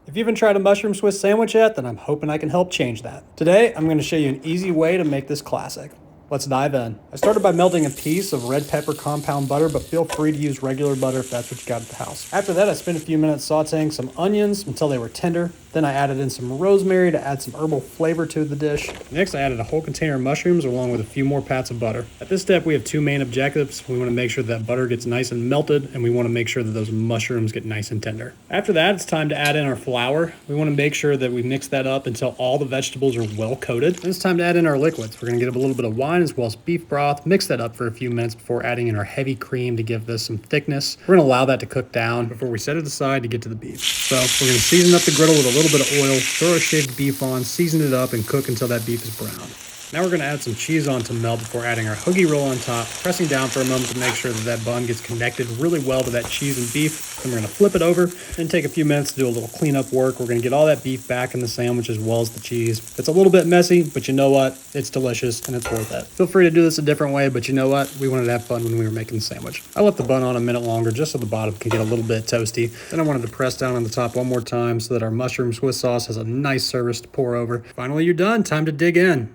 If you haven't tried a mushroom Swiss sandwich yet, then I'm hoping I can help change that. Today, I'm going to show you an easy way to make this classic. Let's dive in. I started by melting a piece of red pepper compound butter, but feel free to use regular butter if that's what you got at the house. After that, I spent a few minutes sauteing some onions until they were tender. Then I added in some rosemary to add some herbal flavor to the dish. Next, I added a whole container of mushrooms along with a few more pats of butter. At this step, we have two main objectives. We want to make sure that butter gets nice and melted, and we want to make sure that those mushrooms get nice and tender. After that, it's time to add in our flour. We want to make sure that we mix that up until all the vegetables are well coated. Then it's time to add in our liquids. We're going to get a little bit of wine as well as beef broth. Mix that up for a few minutes before adding in our heavy cream to give this some thickness. We're going to allow that to cook down before we set it aside to get to the beef. So we're going to season up the griddle with a little bit of oil, throw our shaved beef on, season it up, and cook until that beef is brown. Now we're going to add some cheese on to melt before adding our hoagie roll on top, pressing down for a moment to make sure that that bun gets connected really well to that cheese and beef. Then we're going to flip it over, then take a few minutes to do a little cleanup work. We're going to get all that beef back in the sandwich as well as the cheese. It's a little bit messy, but you know what? It's delicious and it's worth it. Feel free to do this a different way, but you know what? We wanted to have fun when we were making the sandwich. I left the bun on a minute longer just so the bottom can get a little bit toasty. Then I wanted to press down on the top one more time so that our mushroom Swiss sauce has a nice surface to pour over. Finally, you're done. Time to dig in.